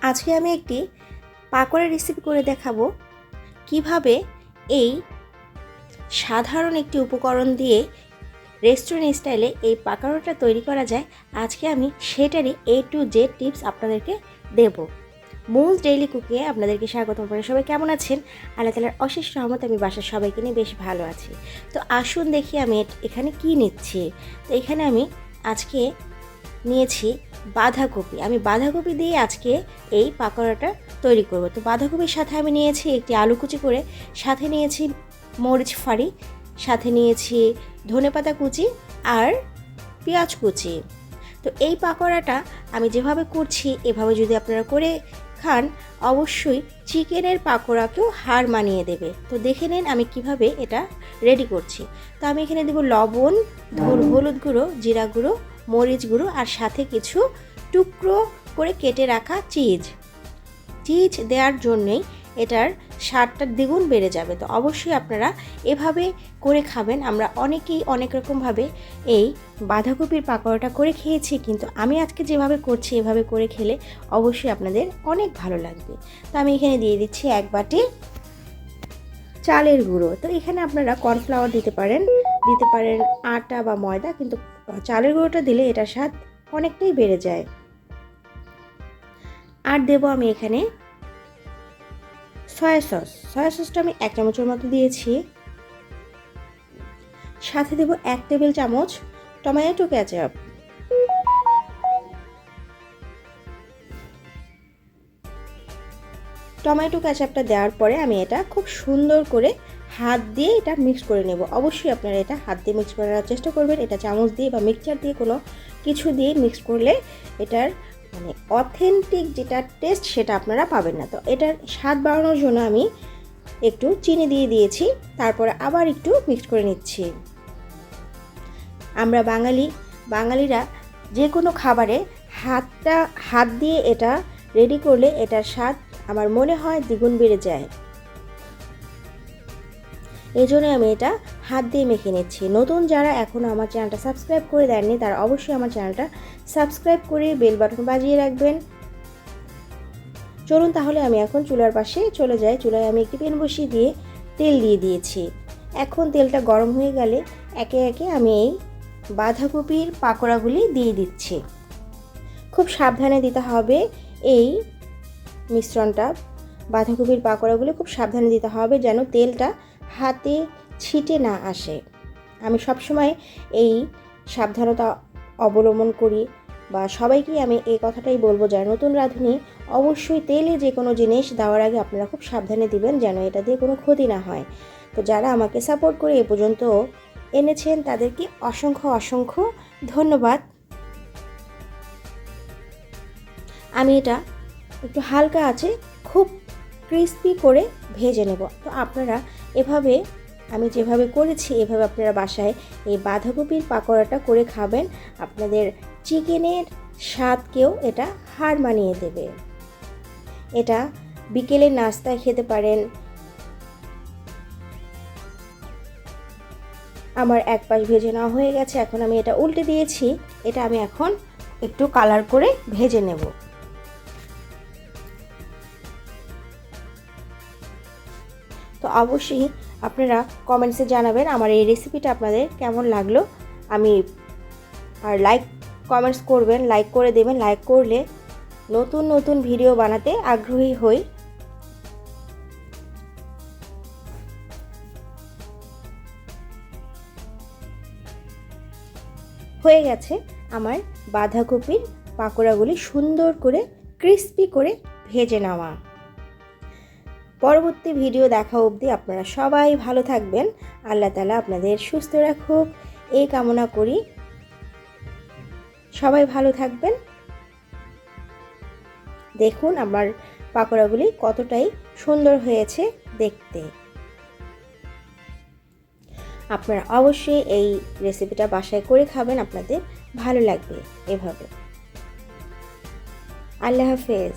আজকে আমি একটি পাকোড়া রেসিপি করে দেখাবো কিভাবে এই সাধারণ একটি উপকরণ দিয়ে রেস্টুরেন্ট স্টাইলে এই পাকোড়াটা তৈরি করা যায়। আজকে আমি সেটারই A to Z টিপস আপনাদেরকে দেব। মুনস ডেইলি কুকে আপনাদেরকে স্বাগতম। আপনারা সবাই কেমন আছেন? আল্লাহ তাআলার অশেষ রহমতে আমি বাসার সবাইকে নিয়ে বেশ ভালো আছি। তো আসুন দেখি আমি এখানে কি নিচ্ছি। তো এখানে আমি আজকে নিয়েছি বাঁধাকপি। আমি বাঁধাকপি দিয়ে আজকে এই পাকোড়াটা তৈরি করব। তো বাঁধাকপির সাথে আমি নিয়েছি একটি আলু কুচি করে, সাথে নিয়েছি মরিচ ফাড়ি, সাথে নিয়েছি ধনেপাতা কুচি আর পেঁয়াজ কুচি। তো এই পাকোড়াটা আমি যেভাবে করছি এভাবে যদি আপনারা করে খান অবশ্যই চিকেনের পাকোড়াকেও হার মানিয়ে দেবে। তো দেখে নিন আমি কিভাবে এটা রেডি করছি। তো আমি এখানে দেব লবণ, হলুদ গুঁড়ো, জিরা গুঁড়ো, মরিচ গুঁড়ো আর সাথে কিছু টুকরো করে কেটে রাখা চিজ দেওয়ার জন্যেই এটার স্বাদটা দ্বিগুণ বেড়ে যাবে। তো অবশ্যই আপনারা এভাবে করে খাবেন। আমরা অনেকেই অনেক রকমভাবে এই বাঁধাকপির পাকোড়াটা করে খেয়েছি, কিন্তু আমি আজকে যেভাবে করছি এভাবে করে খেলে অবশ্যই আপনাদের অনেক ভালো লাগবে। তো আমি এখানে দিয়ে দিচ্ছি 1 বাটি চালের গুঁড়ো। তো এখানে আপনারা কর্নফ্লাওয়ার দিতে পারেন আটা বা ময়দা, কিন্তু চালের গুঁড়োটা দিলে এটার স্বাদ অনেকটাই বেড়ে যায়। আর দেব আমি এখানে সয়া সসটা আমি 1 চামচের মতো দিয়েছি। সাথে দেব 1 টেবিল চামচ টমেটো কেচাপ। টমেটো কেচাপটা দেওয়ার পরে আমি এটা খুব সুন্দর করে হাত দিয়ে এটা মিক্স করে নেব। অবশ্যই আপনারা এটা হাত দিয়ে মিক্স করার চেষ্টা করবেন। এটা চামচ দিয়ে বা মিক্সচার দিয়ে কোনো কিছু দিয়ে মিক্স করলে এটার মানে অথেন্টিক যেটা টেস্ট সেটা আপনারা পাবেন না। তো এটার স্বাদ বাড়ানোর জন্য আমি একটু চিনি দিয়ে দিয়েছি, তারপরে আবার একটু মিক্স করে নিচ্ছি। আমরা বাঙালিরা যে কোনো খাবারে হাত দিয়ে এটা রেডি করলে এটার স্বাদ আমার মনে হয় দ্বিগুণ বেড়ে যায়। এই জন্য আমি এটা হাত দিয়ে মেখে নিচ্ছি। নতুন যারা এখনও আমার চ্যানেলটা সাবস্ক্রাইব করে দেননি তারা অবশ্যই আমার চ্যানেলটা সাবস্ক্রাইব করে বেল বাটন বাজিয়ে রাখবেন। চলুন তাহলে আমি এখন চুলার পাশে চলে যাই। চুলায় আমি একটি প্যান বসিয়ে দিয়ে তেল দিয়ে দিয়েছি। এখন তেলটা গরম হয়ে গেলে একে একে আমি এই বাঁধাকপির পাকোড়াগুলি দিয়ে দিচ্ছি। খুব সাবধানে দিতে হবে এই মিশ্রণটা। বাঁধাকপির পাকোড়াগুলি খুব সাবধানে দিতে হবে যেন তেলটা হাতে ছিটে না আসে। আমি সবসময় এই সাবধানতা অবলম্বন করি, বা সবাইকেই আমি এই কথাটাই বলবো যারা নতুন রাঁধুনি অবশ্যই তেলে যে কোনো জিনিস দেওয়ার আগে আপনারা খুব সাবধানে দিবেন যেন এটা দিয়ে কোনো ক্ষতি না হয়। তো যারা আমাকে সাপোর্ট করে এ পর্যন্ত এনেছেন তাদেরকে অসংখ্য ধন্যবাদ। আমি এটা একটু হালকা আছে খুব ক্রিস্পি করে ভেজে নেব। তো আপনারা এভাবে আমি যেভাবে করেছি এভাবে আপনারা বাসায় এই বাঁধাকপির পাকোড়াটা করে খাবেন। আপনাদের চিকেনের স্বাদকেও এটা হার মানিয়ে দেবে। এটা বিকেলের নাস্তায় খেতে পারেন। আমার এক পাশ ভেজে নেওয়া হয়ে গেছে, এখন আমি এটা উল্টে দিয়েছি। এটা আমি এখন একটু কালার করে ভেজে নেব। তো অবশ্যই আপনারা কমেন্টসে জানাবেন আমার এই রেসিপিটা আপনাদের কেমন লাগলো। আর কমেন্টস করবেন, লাইক করে দেবেন। লাইক করলে নতুন ভিডিও বানাতে আগ্রহী হই। হয়ে গেছে আমার বাঁধাকপির পাকোড়াগুলি সুন্দর করে ক্রিস্পি করে ভেজে নেওয়া। পরবর্তী ভিডিও দেখা অবধি আপনারা সবাই ভালো থাকবেন। আল্লাহ তাআলা আপনাদের সুস্থ রাখুক এই কামনা করি। সবাই ভালো থাকবেন। দেখুন আমার পাকোড়াগুলি কতটাই সুন্দর হয়েছে দেখতে। আপনারা অবশ্যই এই রেসিপিটা বাসায় করে খাবেন, আপনাদের ভালো লাগবে এভাবে। আল্লাহ হাফেজ।